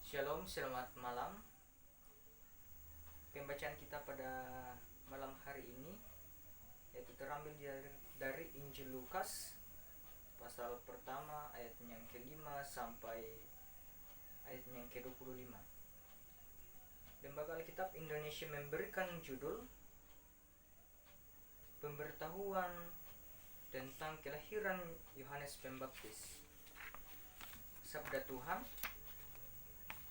Shalom, selamat malam. Pembacaan kita pada malam hari ini yaitu terambil dari Injil Lukas pasal pertama ayat yang kelima sampai ayat yang ke-25. Lembaga Alkitab Indonesia memberikan judul Pemberitahuan tentang kelahiran Yohanes Pembaptis. Sabda Tuhan.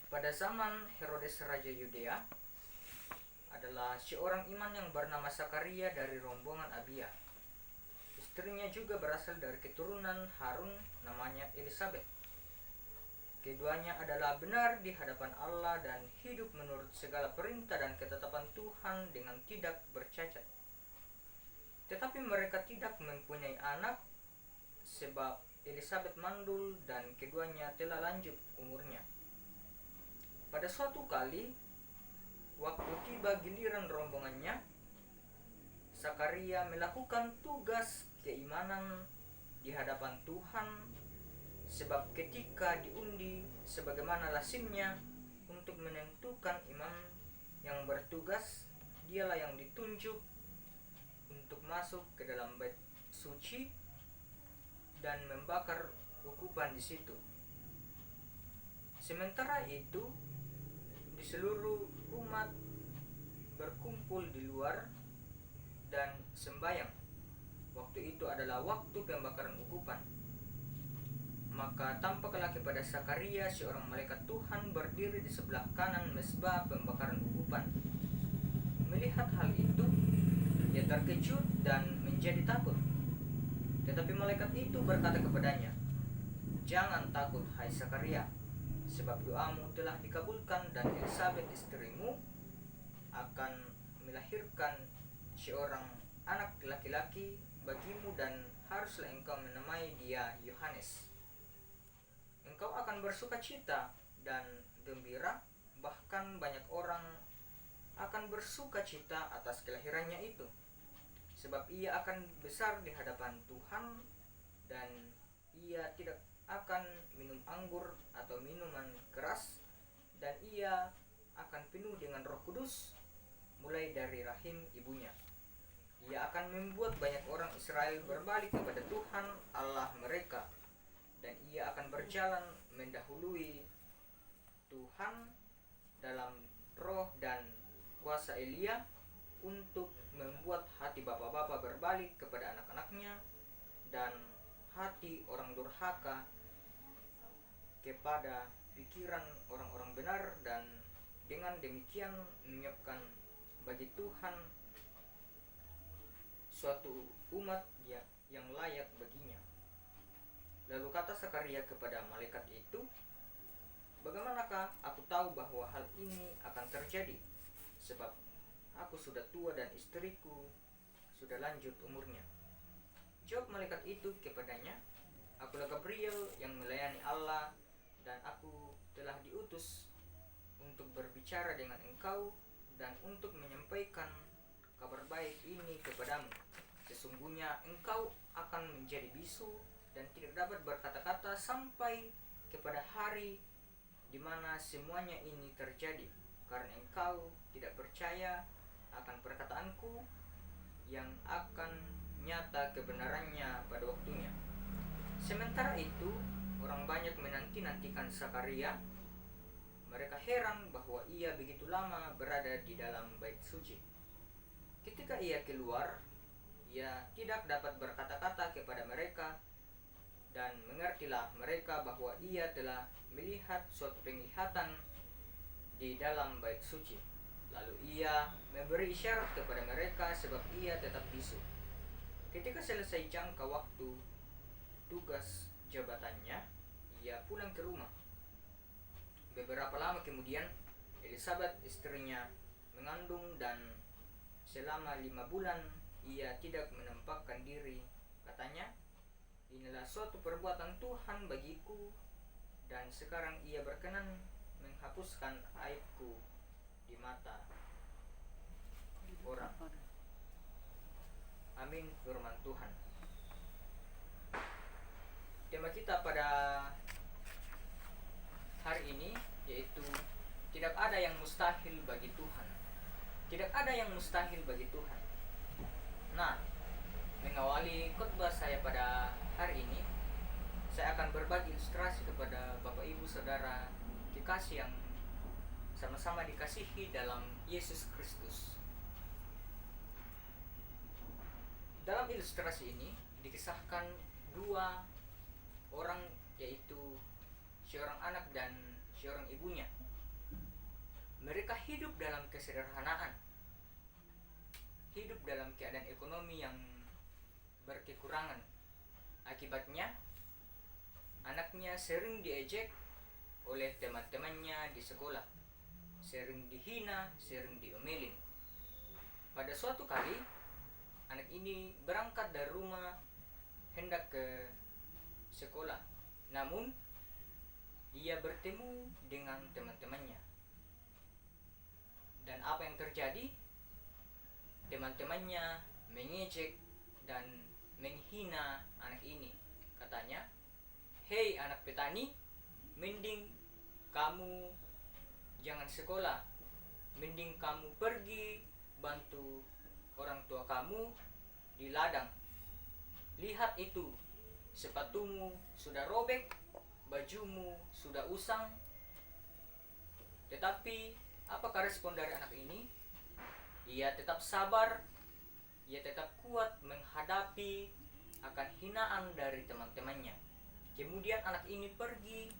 Pada zaman Herodes Raja Yudea adalah seorang iman yang bernama Sakaria dari rombongan Abia. Istrinya juga berasal dari keturunan Harun, namanya Elisabet. Keduanya adalah benar di hadapan Allah dan hidup menurut segala perintah dan ketetapan Tuhan dengan tidak bercacat. Tetapi mereka tidak mempunyai anak sebab Elisabet mandul dan keduanya telah lanjut umurnya. Pada suatu kali, waktu tiba giliran rombongannya, Sakaria melakukan tugas keimanan di hadapan Tuhan, sebab ketika diundi sebagaimana lazimnya untuk menentukan imam yang bertugas, dialah yang ditunjuk untuk masuk ke dalam bait suci dan membakar ukupan di situ. Sementara itu, di seluruh umat berkumpul di luar dan sembahyang. Waktu itu adalah waktu pembakaran ukupan. Maka tampaklah kepada Sakaria seorang malaikat Tuhan berdiri di sebelah kanan mezbah pembakaran ukupan. Melihat hal itu, ia terkejut dan menjadi takut. Tetapi malaikat itu berkata kepadanya, "Jangan takut, hai Sakaria, sebab doamu telah dikabulkan dan Elisabet istrimu akan melahirkan seorang anak laki-laki bagimu dan haruslah engkau menamai dia Yohanes. Engkau akan bersukacita dan gembira, bahkan banyak orang akan bersukacita atas kelahirannya itu, sebab ia akan besar di hadapan Tuhan dan ia tidak akan minum anggur atau minuman keras, dan ia akan penuh dengan Roh Kudus mulai dari rahim ibunya. Ia akan membuat banyak orang Israel berbalik kepada Tuhan Allah mereka, dan ia akan berjalan mendahului Tuhan dalam roh dan kuasa Elia untuk membuat hati bapa-bapa berbalik kepada anak-anaknya dan hati orang durhaka kepada pikiran orang-orang benar, dan dengan demikian menyiapkan bagi Tuhan suatu umat yang layak baginya." Lalu kata Sakaria kepada malaikat itu, "Bagaimanakah aku tahu bahwa hal ini akan terjadi? Sebab aku sudah tua dan istriku sudah lanjut umurnya." Jawab malaikat itu kepadanya, "Akulah Gabriel yang melayani Allah, dan aku telah diutus untuk berbicara dengan engkau dan untuk menyampaikan kabar baik ini kepadamu. Sesungguhnya engkau akan menjadi bisu dan tidak dapat berkata-kata sampai kepada hari di mana semuanya ini terjadi, karena engkau tidak percaya akan perkataanku yang akan nyata kebenarannya pada waktunya." Sementara itu, orang banyak menanti-nantikan Sakaria. Mereka heran bahwa ia begitu lama berada di dalam bait suci. Ketika ia keluar, ia tidak dapat berkata-kata kepada mereka, dan mengertilah mereka bahwa ia telah melihat suatu penglihatan di dalam bait suci. Lalu ia memberi isyarat kepada mereka sebab ia tetap bisu. Ketika selesai jangka waktu tugas jabatannya, ia pulang ke rumah. Beberapa lama kemudian, Elisabet istrinya mengandung, dan selama 5 bulan ia tidak menampakkan diri. Katanya, "Inilah suatu perbuatan Tuhan bagiku, dan sekarang ia berkenan menghapuskan aibku di mata orang." Amin, firman Tuhan. Tema kita pada hari ini yaitu Tidak ada yang mustahil bagi Tuhan. Tidak ada yang mustahil bagi Tuhan. Nah, mengawali khotbah saya pada hari ini, saya akan berbagi ilustrasi kepada Bapak Ibu Saudara kekasih yang sama-sama dikasihi dalam Yesus Kristus. Dalam ilustrasi ini dikisahkan dua orang, yaitu seorang anak dan seorang ibunya. Mereka hidup dalam kesederhanaan, hidup dalam keadaan ekonomi yang berkekurangan. Akibatnya, anaknya sering diejek oleh teman-temannya di sekolah, sering dihina, sering diomelin. Pada suatu kali, anak ini berangkat dari rumah hendak ke sekolah. Namun, ia bertemu dengan teman-temannya. Dan apa yang terjadi? Teman-temannya mengejek dan menghina anak ini. Katanya, "Hei anak petani, mending kamu jangan sekolah. Mending kamu pergi bantu orang tua kamu di ladang. Lihat itu, sepatumu sudah robek, bajumu sudah usang." Tetapi apakah respon dari anak ini? Ia tetap sabar, ia tetap kuat menghadapi akan hinaan dari teman-temannya. Kemudian anak ini pergi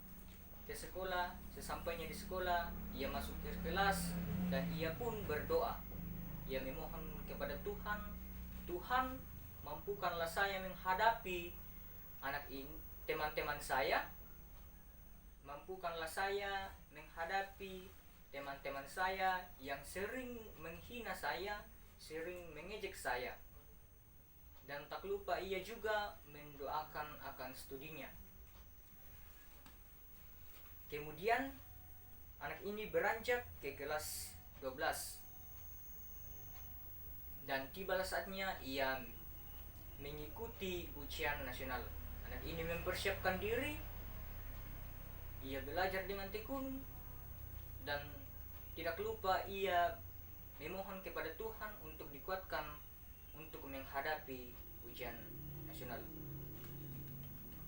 ke sekolah. Sesampainya di sekolah, ia masuk ke kelas dan ia pun berdoa. Ia memohon kepada Tuhan, "Tuhan, mampukanlah saya menghadapi anak ini, teman-teman saya. Mampukanlah saya menghadapi teman-teman saya yang sering menghina saya, sering mengejek saya." Dan tak lupa ia juga mendoakan akan studinya. Kemudian anak ini beranjak ke kelas 12. Dan tibalah saatnya ia mengikuti ujian nasional. Anak ini mempersiapkan diri, ia belajar dengan tekun, dan tidak lupa ia memohon kepada Tuhan untuk dikuatkan untuk menghadapi ujian nasional.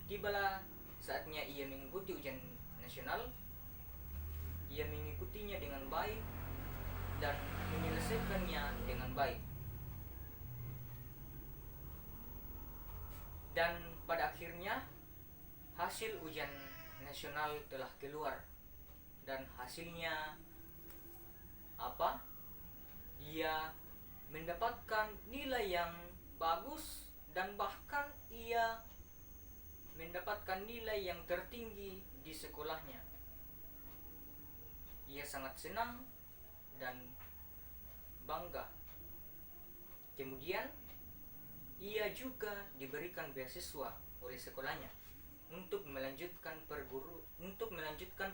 Tibalah saatnya ia mengikuti ujian nasional. Ia mengikutinya dengan baik dan menyelesaikannya dengan baik. Dan pada akhirnya hasil ujian nasional telah keluar. Dan hasilnya apa? Ia mendapatkan nilai yang bagus dan bahkan ia mendapatkan nilai yang tertinggi di sekolahnya. Ia sangat senang dan bangga. Kemudian ia juga diberikan beasiswa oleh sekolahnya untuk melanjutkan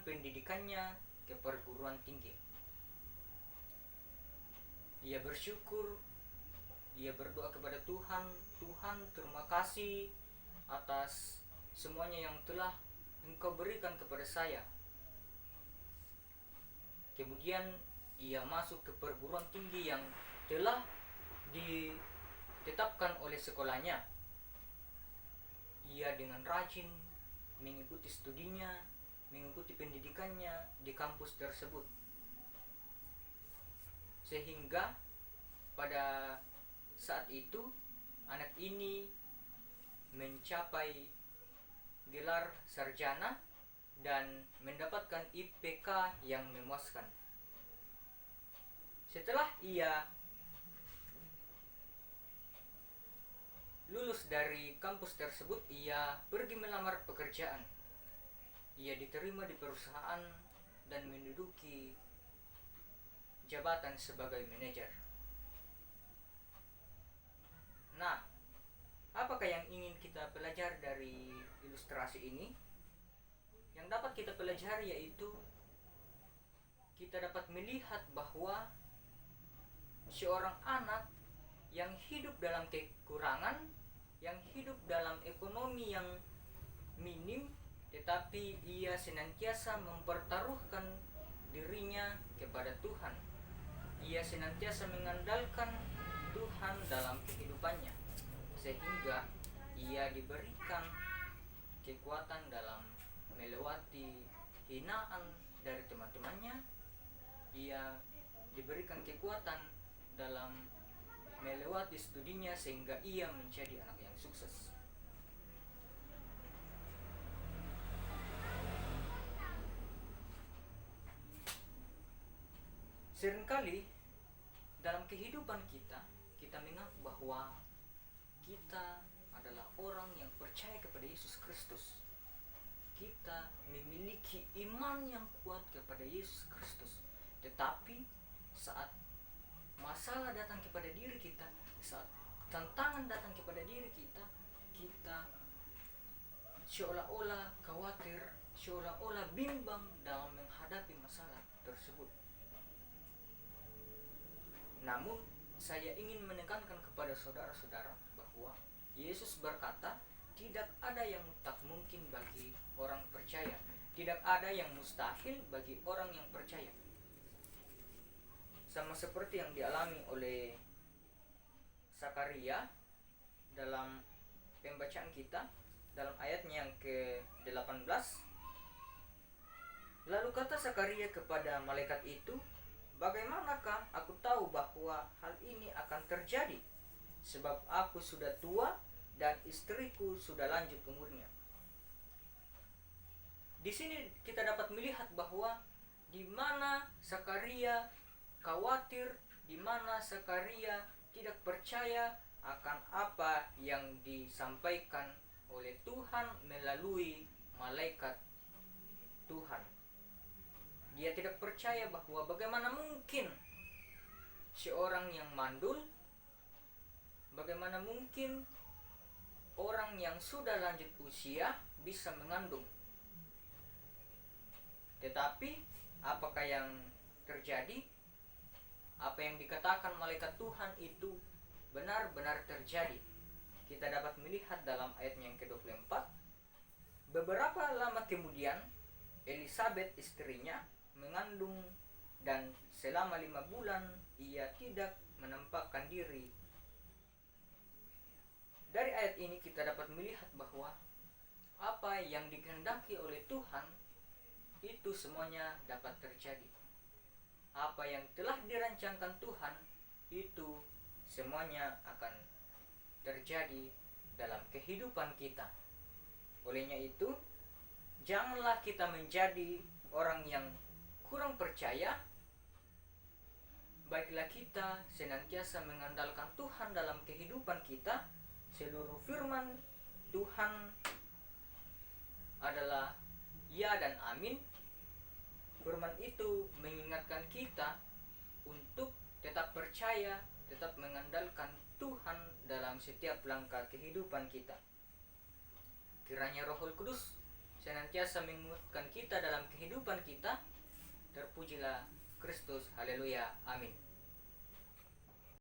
pendidikannya ke perguruan tinggi. Ia bersyukur, ia berdoa kepada Tuhan, "Tuhan, terima kasih atas semuanya yang telah Engkau berikan kepada saya." Kemudian ia masuk ke perguruan tinggi yang telah ditetapkan oleh sekolahnya. Ia dengan rajin mengikuti studinya, mengikuti pendidikannya di kampus tersebut. Sehingga pada saat itu anak ini mencapai gelar sarjana dan mendapatkan IPK yang memuaskan. Setelah ia lulus dari kampus tersebut, ia pergi melamar pekerjaan. Ia diterima di perusahaan dan menduduki jabatan sebagai manajer. Nah, apakah yang ingin kita pelajari dari ilustrasi ini? Yang dapat kita pelajari yaitu kita dapat melihat bahwa seorang anak yang hidup dalam kekurangan, yang hidup dalam ekonomi yang minim, tetapi ia senantiasa mempertaruhkan dirinya kepada Tuhan. Ia senantiasa mengandalkan Tuhan dalam kehidupannya, sehingga ia diberikan kekuatan dalam melewati hinaan dari teman-temannya. Ia diberikan kekuatan dalam melewati studinya sehingga ia menjadi anak yang sukses. Seringkali dalam kehidupan kita mengaku bahwa kita adalah orang yang percaya kepada Yesus Kristus. Kita memiliki iman yang kuat kepada Yesus Kristus. Tetapi saat masalah datang kepada diri kita, saat tantangan datang kepada diri kita, kita seolah-olah khawatir, seolah-olah bimbang dalam menghadapi masalah tersebut. Namun, saya ingin menekankan kepada saudara-saudara bahwa Yesus berkata, tidak ada yang tak mungkin bagi orang percaya. Tidak ada yang mustahil bagi orang yang percaya. Sama seperti yang dialami oleh Zakaria dalam pembacaan kita, dalam ayatnya yang ke-18. Lalu kata Zakaria kepada malaikat itu, bagaimanakah aku tahu bahwa hal ini akan terjadi? Sebab aku sudah tua dan istriku sudah lanjut umurnya. Di sini kita dapat melihat bahwa di mana Zakaria khawatir, di mana Zakaria tidak percaya akan apa yang disampaikan oleh Tuhan melalui malaikat Tuhan. Dia tidak percaya bahwa bagaimana mungkin seorang yang mandul, bagaimana mungkin orang yang sudah lanjut usia bisa mengandung. Tetapi apakah yang terjadi? Apa yang dikatakan malaikat Tuhan itu benar-benar terjadi. Kita dapat melihat dalam ayatnya yang ke-24. Beberapa lama kemudian Elisabet istrinya mengandung, dan selama 5 bulan ia tidak menampakkan diri. Dari ayat ini kita dapat melihat bahwa apa yang dikehendaki oleh Tuhan itu semuanya dapat terjadi. Apa yang telah dirancangkan Tuhan itu semuanya akan terjadi dalam kehidupan kita. Olehnya itu, janganlah kita menjadi orang yang kurang percaya. Baiklah kita senantiasa mengandalkan Tuhan dalam kehidupan kita. Seluruh firman Tuhan adalah ya dan amin. Firman itu mengingatkan kita untuk tetap percaya, tetap mengandalkan Tuhan dalam setiap langkah kehidupan kita. Kiranya Roh Kudus senantiasa menguatkan kita dalam kehidupan kita. Terpujilah Kristus, haleluya, amin.